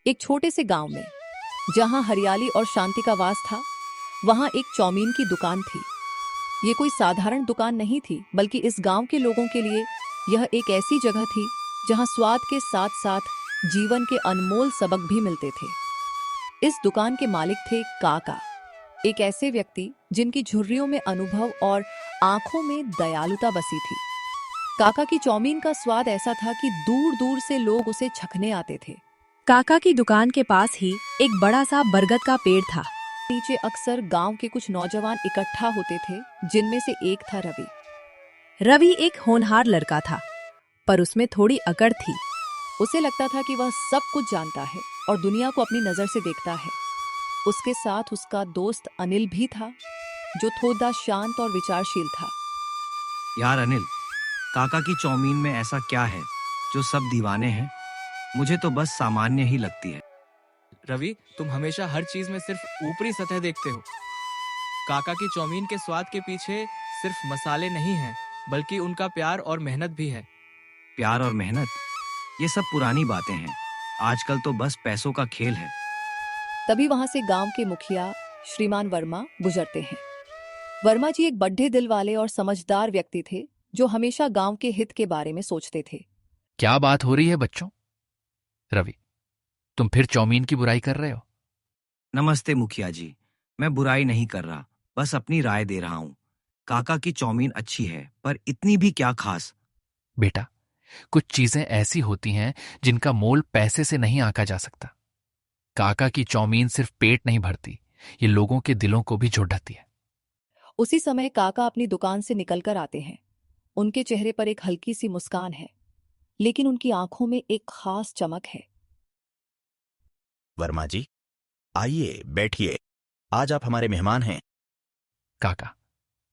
एक छोटे से गांव में, जहां हरियाली और शांति का वास था, वहां एक चौमीन की दुकान थी। ये कोई साधारण दुकान नहीं थी, बल्कि इस गांव के लोगों के लिए यह एक ऐसी जगह थी जहां स्वाद के साथ साथ जीवन के अनमोल सबक भी मिलते थे। इस दुकान के मालिक थे काका, एक ऐसे व्यक्ति जिनकी झुर्रियों में अनुभव और आंखों में दयालुता बसी थी। काका की चौमीन का स्वाद ऐसा था कि दूर दूर से लोग उसे चखने आते थे। काका की दुकान के पास ही एक बड़ा सा बरगद का पेड़ था। नीचे अक्सर गांव के कुछ नौजवान इकट्ठा होते थे, जिनमें से एक था रवि। रवि एक होनहार लड़का था, पर उसमें थोड़ी अकड़ थी। उसे लगता था कि वह सब कुछ जानता है और दुनिया को अपनी नजर से देखता है। उसके साथ उसका दोस्त अनिल भी था, जो थोड़ा शांत और विचारशील था। यार अनिल, काका की चौमीन में ऐसा क्या है जो सब दीवाने हैं? मुझे तो बस सामान्य ही लगती है। रवि, तुम हमेशा हर चीज में सिर्फ ऊपरी सतह देखते हो। काका की चौमीन के स्वाद के पीछे सिर्फ मसाले नहीं हैं, बल्कि उनका प्यार और मेहनत भी है। प्यार और मेहनत, ये सब पुरानी बातें हैं। आजकल तो बस पैसों का खेल है। तभी वहां से गांव के मुखिया श्रीमान वर्मा गुजरते हैं। वर्मा जी एक बड्ढे दिल वाले और समझदार व्यक्ति थे, जो हमेशा गांव के हित के बारे में सोचते थे। क्या बात हो रही है बच्चों? रवि, तुम फिर चौमीन की बुराई कर रहे हो? नमस्ते मुखिया जी, मैं बुराई नहीं कर रहा, बस अपनी राय दे रहा हूँ। काका की चौमीन अच्छी है, पर इतनी भी क्या खास। बेटा, कुछ चीजें ऐसी होती हैं जिनका मोल पैसे से नहीं आंका जा सकता। काका की चौमीन सिर्फ पेट नहीं भरती, ये लोगों के दिलों को भी झुरझुराती है। उसी समय काका अपनी दुकान से निकलकर आते हैं। उनके चेहरे पर एक हल्की सी मुस्कान है, लेकिन उनकी आंखों में एक खास चमक है। वर्मा जी, आइए बैठिए। आज आप हमारे मेहमान हैं। काका,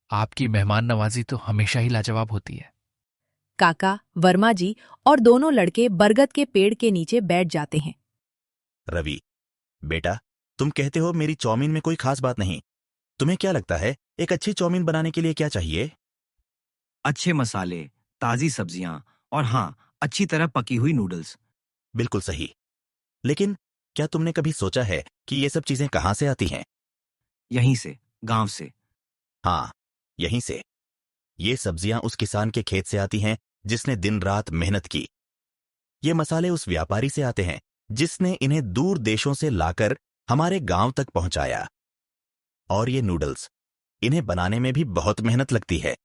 आपकी मेहमान नवाजी तो हमेशा ही लाजवाब होती है। काका, वर्मा जी और दोनों लड़के बरगद के पेड़ के नीचे बैठ जाते हैं। रवि, बेटा, तुम कहते हो मेरी चौमीन में कोई खास बात नहीं। तुम्हें क्या लगता है एक अच्छी चौमीन बनाने के लिए क्या चाहिए? अच्छे मसाले, ताजी सब्जियां और हाँ, अच्छी तरह पकी हुई नूडल्स। बिल्कुल सही। लेकिन क्या तुमने कभी सोचा है कि ये सब चीजें कहाँ से आती हैं? यहीं से, गांव से। हाँ, यहीं से। ये सब्जियां उस किसान के खेत से आती हैं जिसने दिन रात मेहनत की। ये मसाले उस व्यापारी से आते हैं जिसने इन्हें दूर देशों से लाकर हमारे गांव तक पहुंचाया। और ये नूडल्स, इन्हें बनाने में भी बहुत मेहनत लगती है।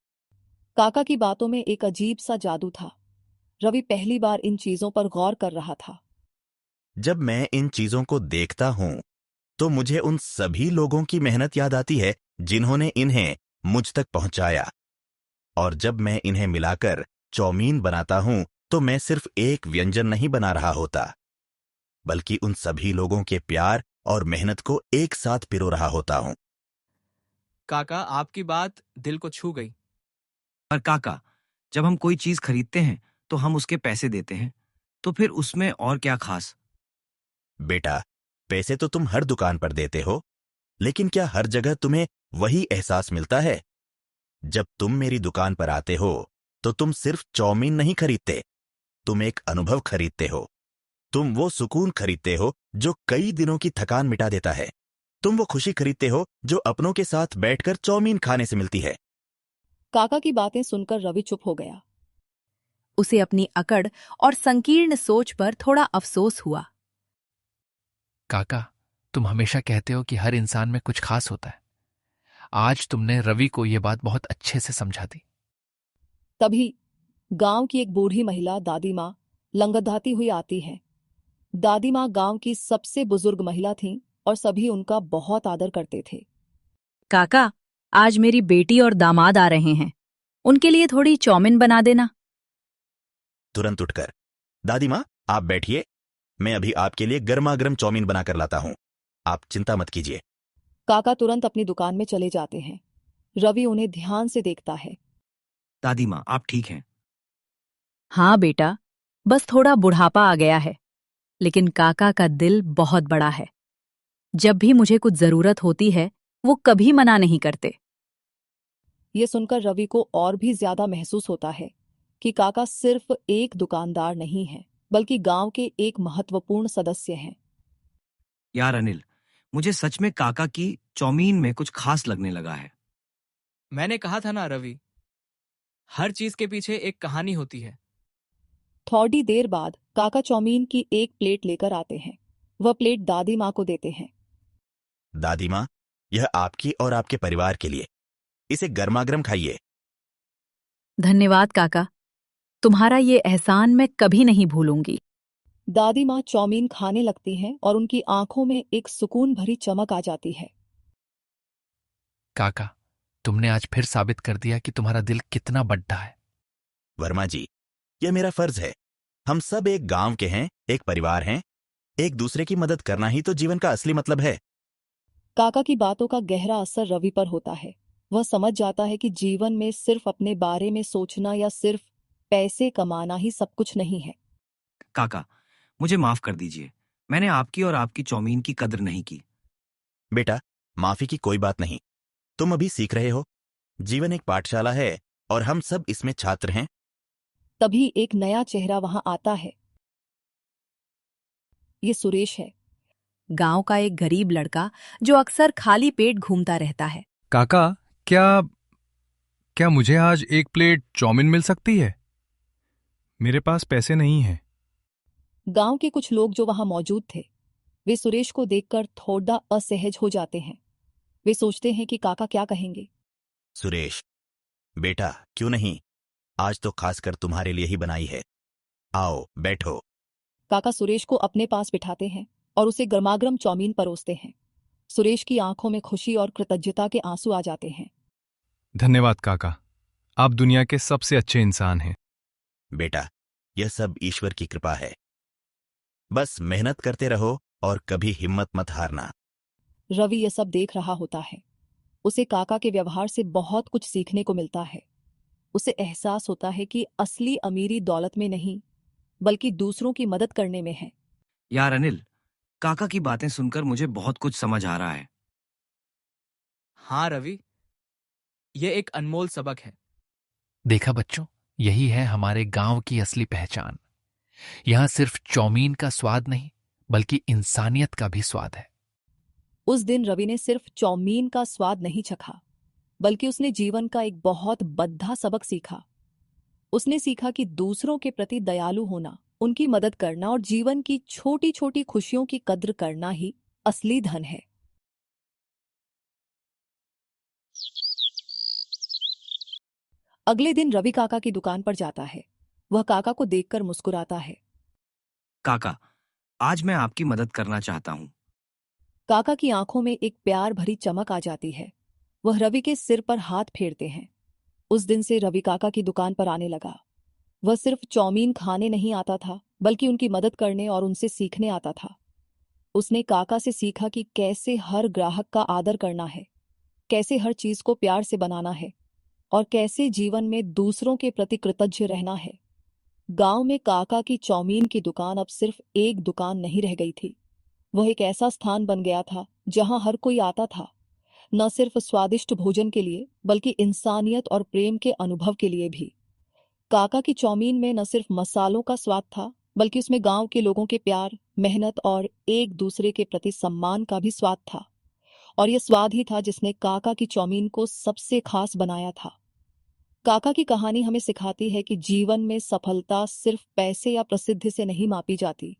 काका की बातों में एक अजीब सा जादू था। रवि पहली बार इन चीजों पर गौर कर रहा था। जब मैं इन चीजों को देखता हूं तो मुझे उन सभी लोगों की मेहनत याद आती है जिन्होंने इन्हें मुझ तक पहुंचाया। और जब मैं इन्हें मिलाकर चौमीन बनाता हूं तो मैं सिर्फ एक व्यंजन नहीं बना रहा होता, बल्कि उन सभी लोगों के प्यार और मेहनत को एक साथ पिरो रहा होता हूं। काका, आपकी बात दिल को छू गई। पर काका, जब हम कोई चीज खरीदते हैं तो हम उसके पैसे देते हैं, तो फिर उसमें और क्या खास? बेटा, पैसे तो तुम हर दुकान पर देते हो, लेकिन क्या हर जगह तुम्हें वही एहसास मिलता है? जब तुम मेरी दुकान पर आते हो तो तुम सिर्फ चौमीन नहीं खरीदते, तुम एक अनुभव खरीदते हो। तुम वो सुकून खरीदते हो जो कई दिनों की थकान मिटा देता है। तुम वो खुशी खरीदते हो जो अपनों के साथ बैठकर चौमीन खाने से मिलती है। काका की बातें सुनकर रवि चुप हो गया। उसे अपनी अकड़ और संकीर्ण सोच पर थोड़ा अफसोस हुआ। काका, तुम हमेशा कहते हो कि हर इंसान में कुछ खास होता है। आज तुमने रवि को यह बात बहुत अच्छे से समझा दी। तभी गांव की एक बूढ़ी महिला दादी माँ लंगड़ाती हुई आती है। दादी माँ गांव की सबसे बुजुर्ग महिला थीं और सभी उनका बहुत आदर करते थे। काका, आज मेरी बेटी और दामाद आ रहे हैं, उनके लिए थोड़ी चौमिन बना देना। तुरंत उठकर, दादी माँ आप बैठिए, मैं अभी आपके लिए गर्मा गर्म चौमीन बनाकर लाता हूं। आप चिंता मत कीजिए। काका तुरंत अपनी दुकान में चले जाते हैं। रवि उन्हें ध्यान से देखता है। दादी माँ, आप ठीक हैं? हाँ बेटा, बस थोड़ा बुढ़ापा आ गया है, लेकिन काका का दिल बहुत बड़ा है। जब भी मुझे कुछ जरूरत होती है, वो कभी मना नहीं करते। ये सुनकर रवि को और भी ज्यादा महसूस होता है कि काका सिर्फ एक दुकानदार नहीं है, बल्कि गांव के एक महत्वपूर्ण सदस्य हैं। यार अनिल, मुझे सच में काका की चौमीन में कुछ खास लगने लगा है। मैंने कहा था ना रवि, हर चीज के पीछे एक कहानी होती है। थोड़ी देर बाद काका चौमीन की एक प्लेट लेकर आते हैं। वह प्लेट दादी माँ को देते हैं। दादी माँ, यह आपकी और आपके परिवार के लिए। इसे गर्मागर्म खाइए। धन्यवाद काका, तुम्हारा ये एहसान मैं कभी नहीं भूलूंगी। दादी माँ चौमीन खाने लगती हैं और उनकी आंखों में एक सुकून भरी चमक आ जाती है। काका, तुमने आज फिर साबित कर दिया कि तुम्हारा दिल कितना बड्ढा है। वर्मा जी, यह मेरा फर्ज है। हम सब एक गांव के हैं, एक परिवार हैं। एक दूसरे की मदद करना ही तो जीवन का असली मतलब है। काका की बातों का गहरा असर रवि पर होता है। वह समझ जाता है कि जीवन में सिर्फ अपने बारे में सोचना या सिर्फ पैसे कमाना ही सब कुछ नहीं है। काका, मुझे माफ कर दीजिए। मैंने आपकी और आपकी चौमीन की कद्र नहीं की। बेटा, माफी की कोई बात नहीं। तुम अभी सीख रहे हो। जीवन एक पाठशाला है और हम सब इसमें छात्र हैं। तभी एक नया चेहरा वहां आता है। ये सुरेश है। गांव का एक गरीब लड़का जो अक्सर खाली पेट घूमता रहता है। काका, क्या क्या मुझे आज एक प्लेट चाउमीन मिल सकती है? मेरे पास पैसे नहीं हैं। गांव के कुछ लोग जो वहां मौजूद थे, वे सुरेश को देखकर थोड़ा असहज हो जाते हैं। वे सोचते हैं कि काका क्या कहेंगे। सुरेश बेटा, क्यों नहीं, आज तो खासकर तुम्हारे लिए ही बनाई है। आओ बैठो। काका सुरेश को अपने पास बिठाते हैं और उसे गर्मागर्म चौमीन परोसते हैं। सुरेश की आंखों में खुशी और कृतज्ञता के आंसू आ जाते हैं। धन्यवाद काका, आप दुनिया के सबसे अच्छे इंसान हैं। बेटा, यह सब ईश्वर की कृपा है। बस मेहनत करते रहो और कभी हिम्मत मत हारना। रवि यह सब देख रहा होता है। उसे काका के व्यवहार से बहुत कुछ सीखने को मिलता है। उसे एहसास होता है कि असली अमीरी दौलत में नहीं, बल्कि दूसरों की मदद करने में है। यार अनिल, काका की बातें सुनकर मुझे बहुत कुछ समझ आ रहा है। हाँ रवि, ये एक अनमोल सबक है। देखा बच्चों, यही है हमारे गांव की असली पहचान। यहां सिर्फ चौमीन का स्वाद नहीं, बल्कि इंसानियत का भी स्वाद है। उस दिन रवि ने सिर्फ चौमीन का स्वाद नहीं चखा, बल्कि उसने जीवन का एक बहुत बद्धा सबक सीखा। उसने सीखा कि दूसरों के प्रति दयालु होना, उनकी मदद करना और जीवन की छोटी छोटी खुशियों की कद्र करना ही असली धन है। अगले दिन रवि काका की दुकान पर जाता है। वह काका को देखकर मुस्कुराता है। काका, आज मैं आपकी मदद करना चाहता हूँ। काका की आंखों में एक प्यार भरी चमक आ जाती है। वह रवि के सिर पर हाथ फेरते हैं। उस दिन से रवि काका की दुकान पर आने लगा। वह सिर्फ चौमीन खाने नहीं आता था, बल्कि उनकी मदद करने और उनसे सीखने आता था। उसने काका से सीखा कि कैसे हर ग्राहक का आदर करना है, कैसे हर चीज को प्यार से बनाना है और कैसे जीवन में दूसरों के प्रति कृतज्ञ रहना है। गांव में काका की चौमीन की दुकान अब सिर्फ एक दुकान नहीं रह गई थी। वह एक ऐसा स्थान बन गया था जहां हर कोई आता था, न सिर्फ स्वादिष्ट भोजन के लिए, बल्कि इंसानियत और प्रेम के अनुभव के लिए भी। काका की चौमीन में न सिर्फ मसालों का स्वाद था, बल्कि उसमें गांव के लोगों के प्यार, मेहनत और एक दूसरे के प्रति सम्मान का भी स्वाद था। और यह स्वाद ही था जिसने काका की चौमीन को सबसे खास बनाया था। काका की कहानी हमें सिखाती है कि जीवन में सफलता सिर्फ पैसे या प्रसिद्धि से नहीं मापी जाती,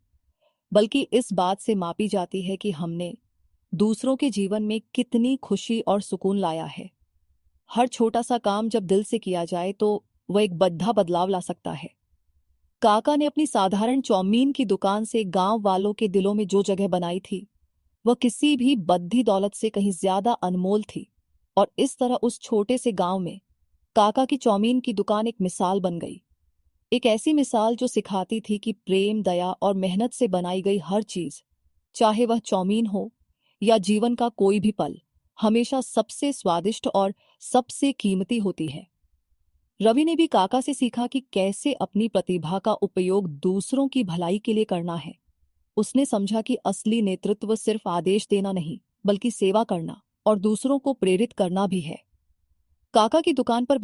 बल्कि इस बात से मापी जाती है कि हमने दूसरों के जीवन में कितनी खुशी और सुकून लाया है। हर छोटा सा काम जब दिल से किया जाए तो वह एक बड़ा बदलाव ला सकता है। काका ने अपनी साधारण चौमीन की दुकान से गांव वालों के दिलों में जो जगह बनाई थी, वह किसी भी बद्धी दौलत से कहीं ज्यादा अनमोल थी। और इस तरह उस छोटे से गांव में काका की चौमीन की दुकान एक मिसाल बन गई। एक ऐसी मिसाल जो सिखाती थी कि प्रेम, दया और मेहनत से बनाई गई हर चीज, चाहे वह चौमीन हो या जीवन का कोई भी पल, हमेशा सबसे स्वादिष्ट और सबसे कीमती होती है। रवि ने भी काका से सीखा कि कैसे अपनी प्रतिभा का उपयोग दूसरों की भलाई के लिए करना है। उसने समझा कि असली नेतृत्व सिर्फ आदेश देना नहीं, बल्कि सेवा करना और दूसरों को प्रेरित करना भी है। काका की दुकान पर